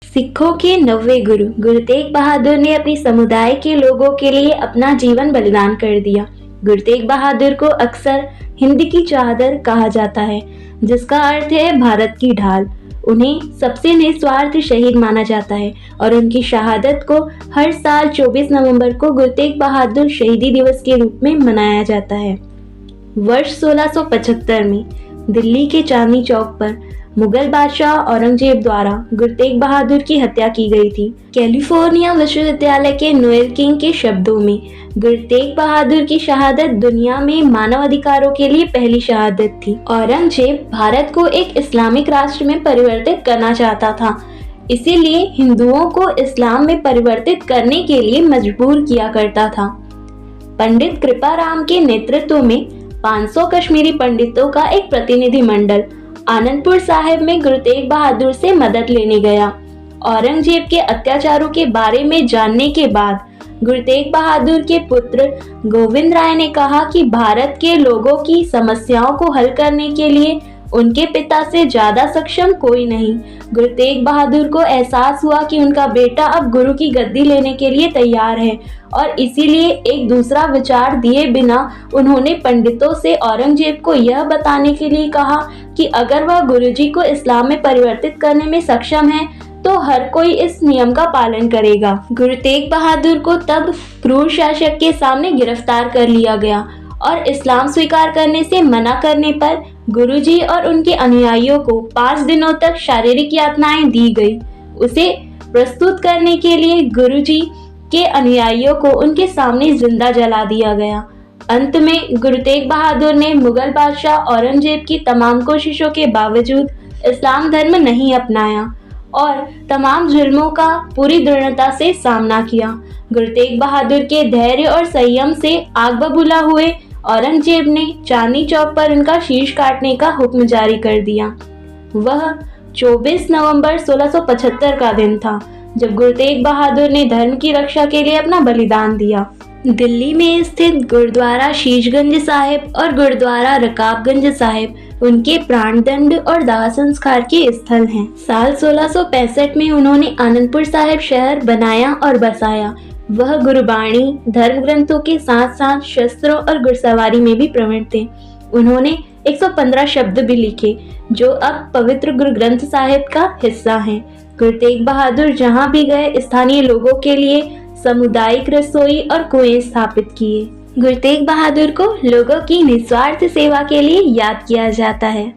सिखों के 90वें गुरु गुरु तेग बहादुर ने अपने समुदाय के लोगों के लिए अपना जीवन बलिदान कर दिया। गुरु तेग बहादुर को अक्सर हिंद की चादर कहा जाता है, जिसका अर्थ है भारत की ढाल। उन्हें सबसे निस्वार्थ शहीद माना जाता है और उनकी शहादत को हर साल 24 नवंबर को गुरु तेग बहादुर शहीदी दिवस के रूप में मनाया जाता है। वर्ष 1675 में दिल्ली के चांदनी चौक पर मुगल बादशाह औरंगजेब द्वारा गुरु तेग बहादुर की हत्या की गई थी। कैलिफोर्निया विश्वविद्यालय के नोएल किंग के शब्दों में, गुरु तेग बहादुर की शहादत दुनिया में मानव अधिकारों के लिए पहली शहादत थी। औरंगजेब भारत को एक इस्लामिक राष्ट्र में परिवर्तित करना चाहता था, इसीलिए हिंदुओं को इस्लाम में परिवर्तित करने के लिए मजबूर किया करता था। पंडित कृपाराम के नेतृत्व में 500 कश्मीरी पंडितों का एक प्रतिनिधि मंडल आनंदपुर साहिब में गुरु तेग बहादुर से मदद लेने गया। औरंगजेब के अत्याचारों के बारे में जानने के बाद गुरु तेग बहादुर के पुत्र गोविंद राय ने कहा कि भारत के लोगों की समस्याओं को हल करने के लिए उनके पिता से ज्यादा सक्षम कोई नहीं। गुरु तेग बहादुर को एहसास हुआ कि उनका बेटा अब गुरु की गद्दी लेने के लिए तैयार है और इसीलिए एक दूसरा विचार दिए बिना उन्होंने पंडितों से औरंगजेब को यह बताने के लिए कहा कि अगर वह गुरुजी को इस्लाम में परिवर्तित करने में सक्षम है तो हर कोई इस नियम का पालन करेगा। गुरु तेग बहादुर को तब क्रूर शासक के सामने गिरफ्तार कर लिया गया और इस्लाम स्वीकार करने से मना करने पर गुरुजी और उनके अनुयायियों को 5 दिनों तक शारीरिक यातनाएं दी गई। उसे प्रस्तुत करने के लिए गुरुजी के अनुयायियों को उनके सामने जिंदा जला दिया गया। अंत में गुरु तेग बहादुर ने मुगल बादशाह औरंगजेब की तमाम कोशिशों के बावजूद इस्लाम धर्म नहीं अपनाया और तमाम जुल्मों का पूरी दृढ़ता से सामना किया। गुरु तेग बहादुर के धैर्य और संयम से आग बबूला हुए औरंगजेब ने चांदनी चौक पर उनका शीश काटने का हुक्म जारी कर दिया। वह 24 नवंबर 1675 का दिन था जब गुरु तेग बहादुर ने धर्म की रक्षा के लिए अपना बलिदान दिया। दिल्ली में स्थित गुरुद्वारा शीशगंज साहिब और गुरुद्वारा रकाबगंज साहिब उनके प्राणदंड और दाह संस्कार के स्थल हैं। साल 1665 में उन्होंने आनंदपुर साहिब शहर बनाया और बसाया। वह गुरुबाणी, धर्म ग्रंथों के साथ साथ शस्त्रों और घुड़सवारी में भी प्रवीण थे। उन्होंने 115 शब्द भी लिखे जो अब पवित्र गुरु ग्रंथ साहिब का हिस्सा हैं। गुरु तेग बहादुर जहां भी गए स्थानीय लोगों के लिए सामुदायिक रसोई और कुएं स्थापित किए। गुरु तेग बहादुर को लोगों की निस्वार्थ सेवा के लिए याद किया जाता है।